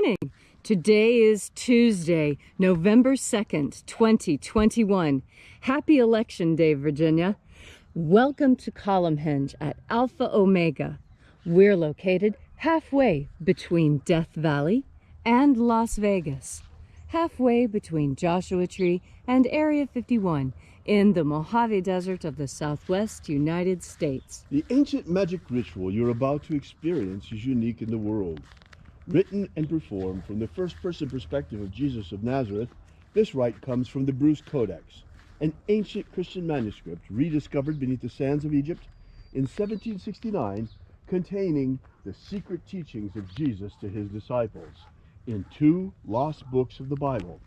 morning. Today is Tuesday, November 2nd, 2021. Happy Election Day, Virginia. Welcome to Column Hinge at Alpha Omega. We're located halfway between Death Valley and Las Vegas, halfway between Joshua Tree and Area 51 in the Mojave Desert of the Southwest United States. The ancient magic ritual you're about to experience is unique in the world. Written and performed from the first-person perspective of Jesus of Nazareth, this rite comes from the Bruce Codex, an ancient Christian manuscript rediscovered beneath the sands of Egypt in 1769, containing the secret teachings of Jesus to his disciples in two lost books of the Bible,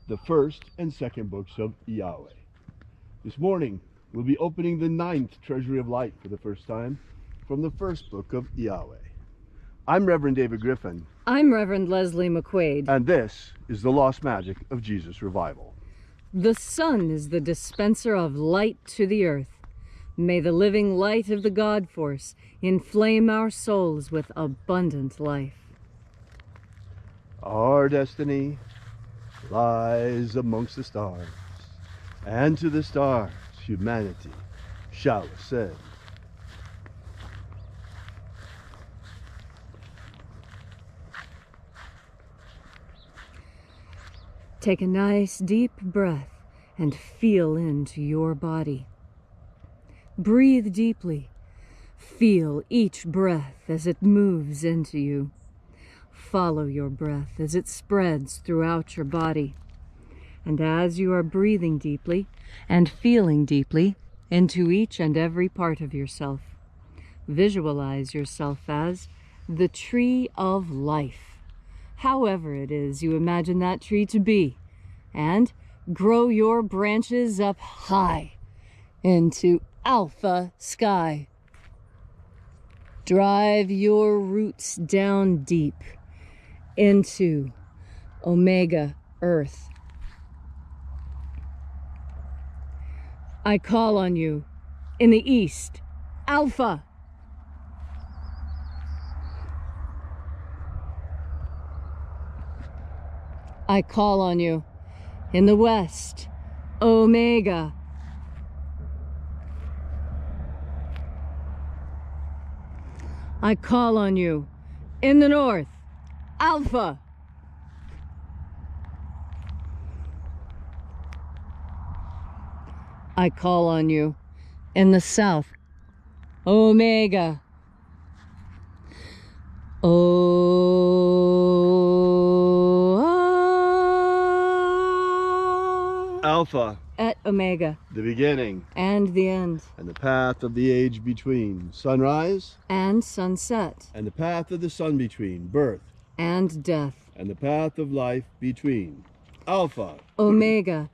the first and second books of IAOE. This morning, we'll be opening the 9th Treasury of Light for the first time from the first book of IAOE. I'm Reverend David Griffin. I'm Reverend Leslie McQuade. And this is the Lost Magic of Jesus Revival. The sun is the dispenser of light to the earth. May the living light of the God Force inflame our souls with abundant life. Our destiny lies amongst the stars, and to the stars humanity shall ascend. Take a nice deep breath and feel into your body. Breathe deeply. Feel each breath as it moves into you. Follow your breath as it spreads throughout your body. And as you are breathing deeply and feeling deeply into each and every part of yourself, visualize yourself as the tree of life, however it is you imagine that tree to be, and grow your branches up high into alpha sky. Drive your roots down deep into omega earth. I call on you in the east, alpha. I call on you in the west, omega. I call on you in the north, alpha. I call on you in the south, omega. Alpha, at omega, the beginning and the end, and the path of the age between, sunrise and sunset, and the path of the sun between, birth and death, and the path of life between, alpha, omega.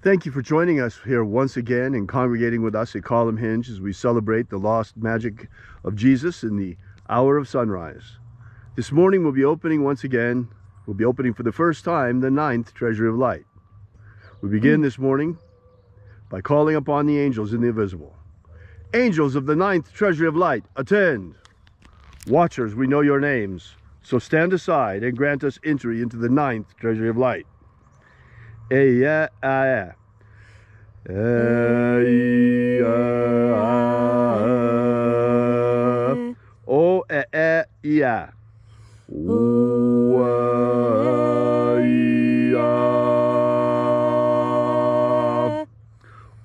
Thank you for joining us here once again and congregating with us at Column Hinge as we celebrate the lost magic of Jesus in the hour of sunrise. This morning we'll be opening once again, we'll be opening for the first time, the 9th Treasury of Light. We begin this morning by calling upon the angels in the invisible. Angels of the 9th Treasury of Light, attend. Watchers, we know your names, so stand aside and grant us entry into the 9th Treasury of Light. O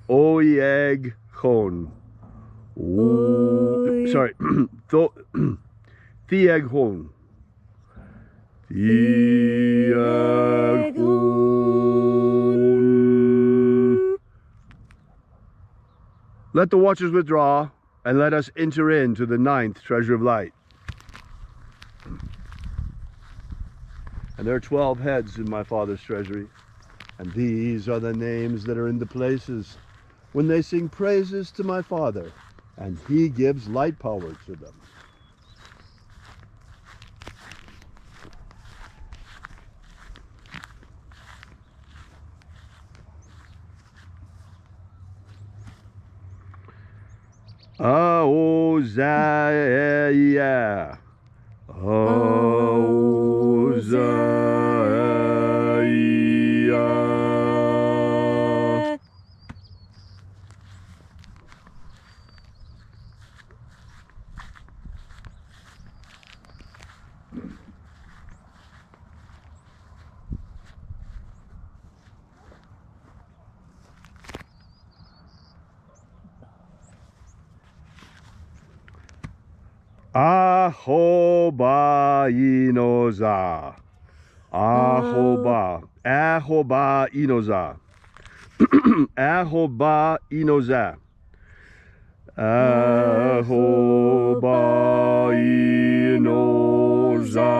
Oeg Hon. Sorry, Thieg Hon. Thieg Hon. Let the watchers withdraw, and let us enter into the 9th Treasure of Light. And there are 12 heads in my Father's treasury, and these are the names that are in the places when they sing praises to my Father, and he gives light power to them. Aozaya. Aozaya. Ahoba inoza. Ahoba. Ahoba inoza. Ahoba inoza. Ahoba inoza.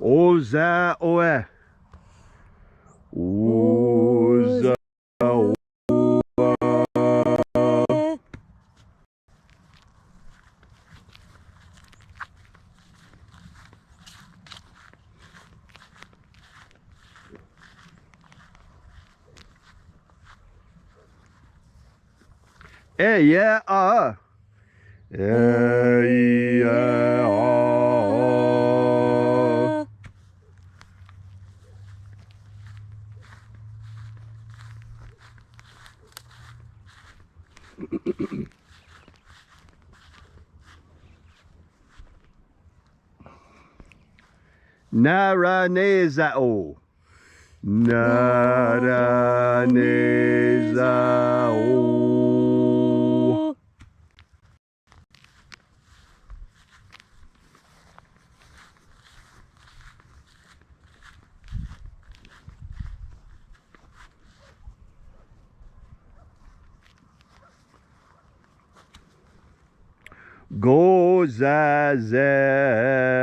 Oza oe. Oza oe. Yeah, Naranezao. Naranezao.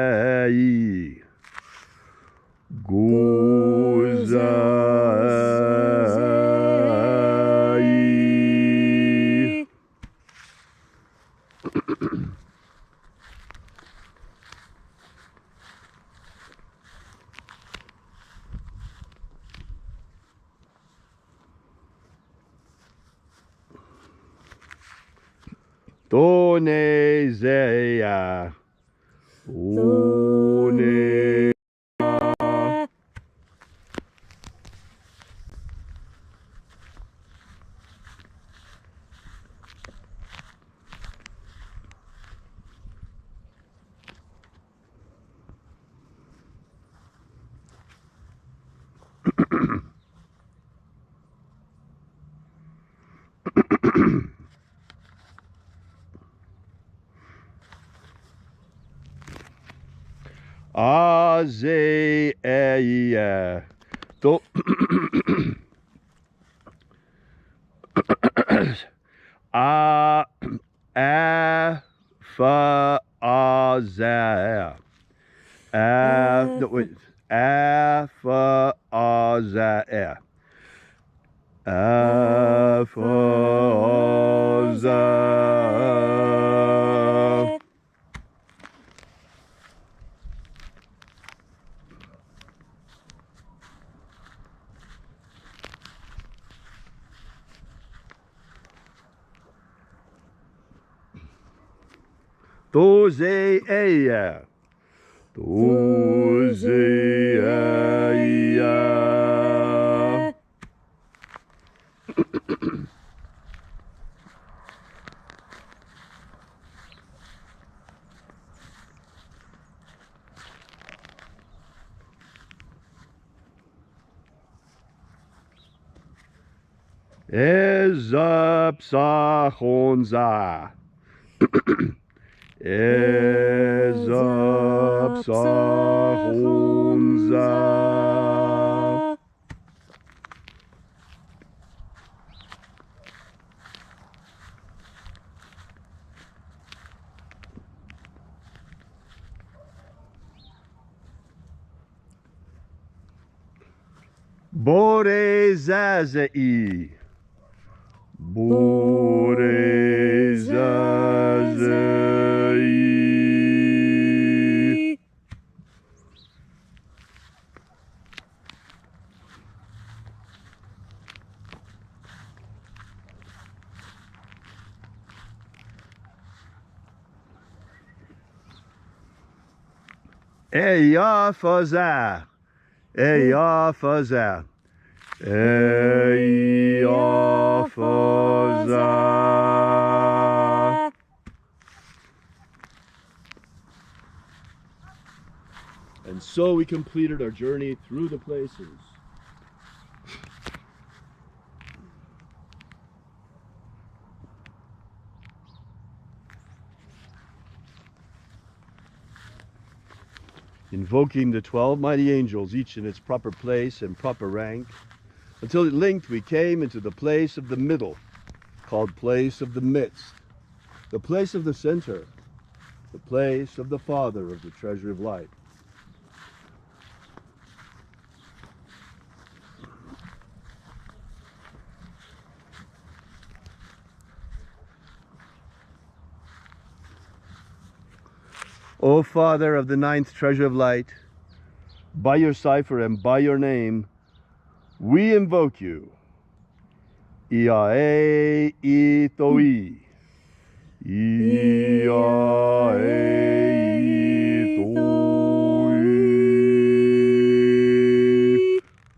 Gozazai. Gozai. Tonezeia. One. Azeia. To Afa Azea. No, wait. Afa Azea. Afa Azea. Tozeia. Tozeia. Ezapsachonza. Ezapsachonza. Borezazei. Borezazei. Eya faza. Eya faza. Eya faza. And so we completed our journey through the places. Invoking the 12 mighty angels, each in its proper place and proper rank, until at length we came into the place of the middle, called place of the midst, the place of the center, the place of the Father of the treasure of light. O Father of the ninth treasure of light, by your cipher and by your name, we invoke you. IAOE I. IAOE.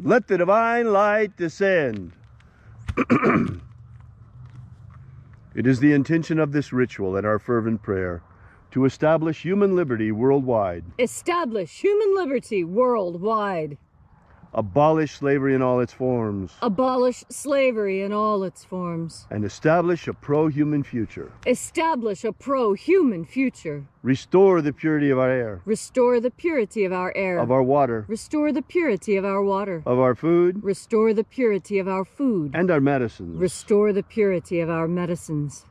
Let the divine light descend. It is the intention of this ritual and our fervent prayer to establish human liberty worldwide. Establish human liberty worldwide. Abolish slavery in all its forms. Abolish slavery in all its forms. And establish a pro-human future. Establish a pro-human future. Restore the purity of our air. Restore the purity of our air. Of our water. Restore the purity of our water. Of our food. Restore the purity of our food. And our medicines. Restore the purity of our medicines.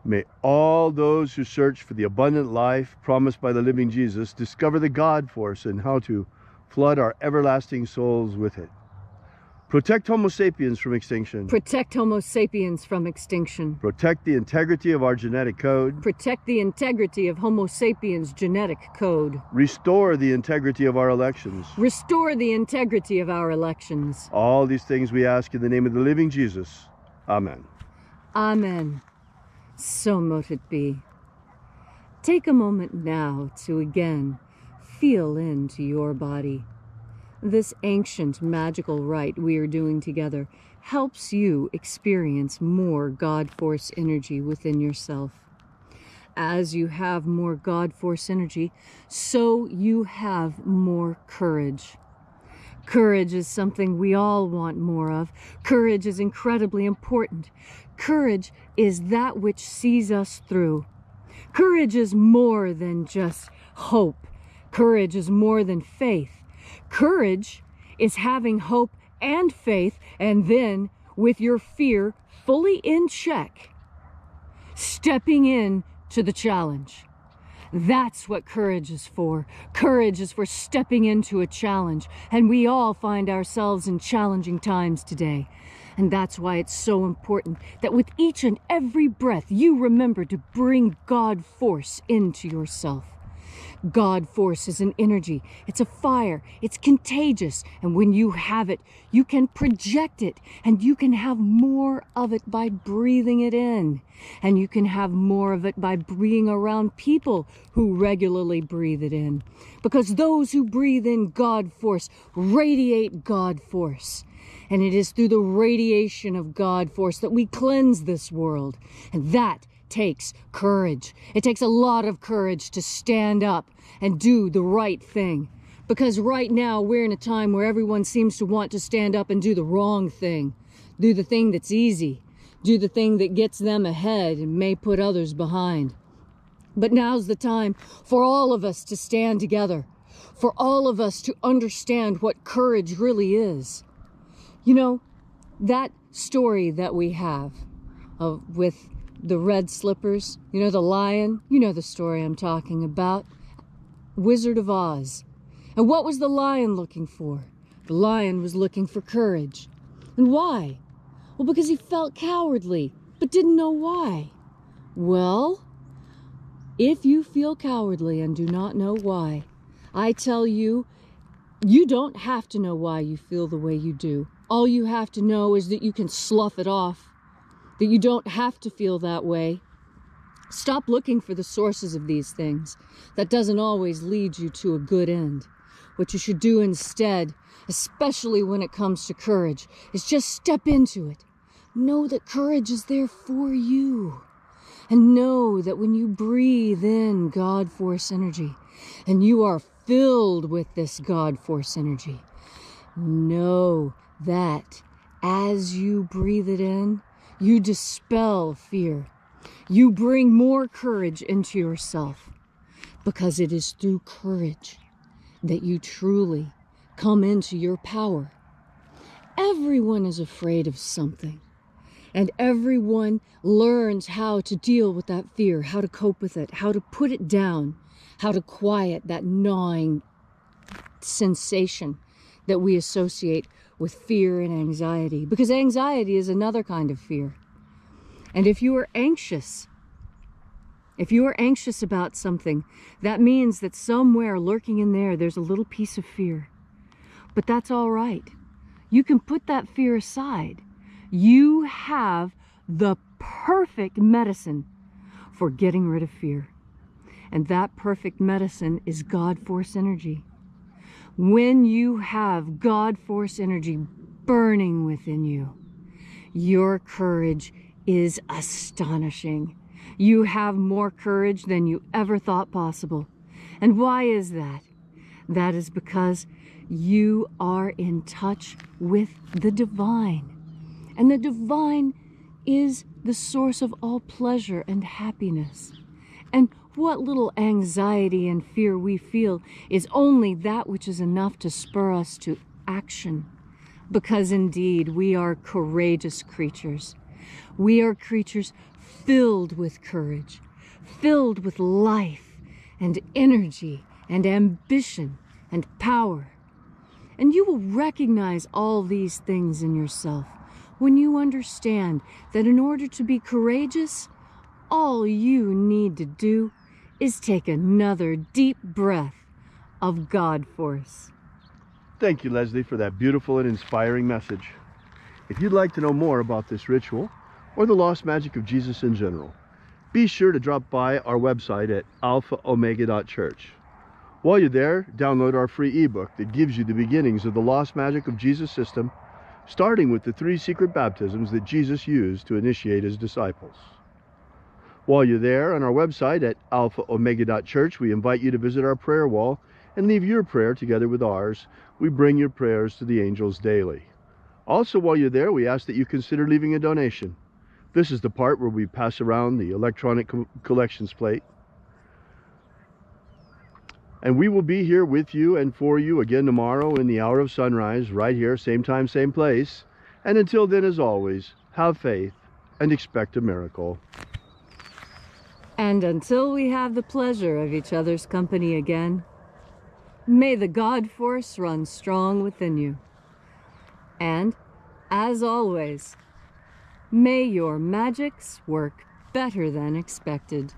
May all those who search for the abundant life promised by the living Jesus discover the God force and how to flood our everlasting souls with it. Protect Homo sapiens from extinction. Protect Homo sapiens from extinction. Protect the integrity of our genetic code. Protect the integrity of Homo sapiens' genetic code. Restore the integrity of our elections. Restore the integrity of our elections. All these things we ask in the name of the living Jesus. Amen. Amen. So mote it be. Take a moment now to again feel into your body. This ancient magical rite we are doing together helps you experience more God Force energy within yourself. As you have more God Force energy, so you have more courage. Courage is something we all want more of. Courage is incredibly important. Courage is that which sees us through. Courage is more than just hope. Courage is more than faith. Courage is having hope and faith, and then, with your fear fully in check, stepping in to the challenge. That's what courage is for. Courage is for stepping into a challenge, and we all find ourselves in challenging times today. And that's why it's so important that with each and every breath, you remember to bring God Force into yourself. God Force is an energy. It's a fire. It's contagious. And when you have it, you can project it. And you can have more of it by breathing it in. And you can have more of it by being around people who regularly breathe it in. Because those who breathe in God Force radiate God Force. And it is through the radiation of God Force that we cleanse this world. And that takes courage. It takes a lot of courage to stand up and do the right thing. Because right now we're in a time where everyone seems to want to stand up and do the wrong thing. Do the thing that's easy. Do the thing that gets them ahead and may put others behind. But now's the time for all of us to stand together. For all of us to understand what courage really is. You know, that story that we have with the red slippers, you know, the lion, you know the story I'm talking about. Wizard of Oz. And what was the lion looking for? The lion was looking for courage. And why? Well, because he felt cowardly, but didn't know why. Well, if you feel cowardly and do not know why, I tell you, you don't have to know why you feel the way you do. All you have to know is that you can slough it off. That you don't have to feel that way. Stop looking for the sources of these things. That doesn't always lead you to a good end. What you should do instead, especially when it comes to courage, is just step into it. Know that courage is there for you. And know that when you breathe in God Force energy, and you are filled with this God Force energy, know that as you breathe it in, you dispel fear. You bring more courage into yourself, because it is through courage that you truly come into your power. Everyone is afraid of something, and everyone learns how to deal with that fear, how to cope with it, how to put it down, how to quiet that gnawing sensation that we associate with fear and anxiety, because anxiety is another kind of fear. And if you are anxious about something, that means that somewhere lurking in there, there's a little piece of fear. But that's all right. You can put that fear aside. You have the perfect medicine for getting rid of fear. And that perfect medicine is God Force energy. When you have God Force energy burning within you, your courage is astonishing. You have more courage than you ever thought possible. And why is that? That is because you are in touch with the divine. And the divine is the source of all pleasure and happiness. And what little anxiety and fear we feel is only that which is enough to spur us to action. Because indeed, we are courageous creatures. We are creatures filled with courage, filled with life and energy and ambition and power. And you will recognize all these things in yourself when you understand that in order to be courageous, all you need to do is take another deep breath of God Force. Thank you, Leslie, for that beautiful and inspiring message. If you'd like to know more about this ritual, or the lost magic of Jesus in general, be sure to drop by our website at alphaomega.church. While you're there, download our free ebook that gives you the beginnings of the lost magic of Jesus system, starting with the 3 secret baptisms that Jesus used to initiate his disciples. While you're there on our website at alphaomega.church, we invite you to visit our prayer wall and leave your prayer together with ours. We bring your prayers to the angels daily. Also, while you're there, we ask that you consider leaving a donation. This is the part where we pass around the electronic collections plate. And we will be here with you and for you again tomorrow in the hour of sunrise, right here, same time, same place. And until then, as always, have faith and expect a miracle. And until we have the pleasure of each other's company again, may the God Force run strong within you. And, as always, may your magics work better than expected.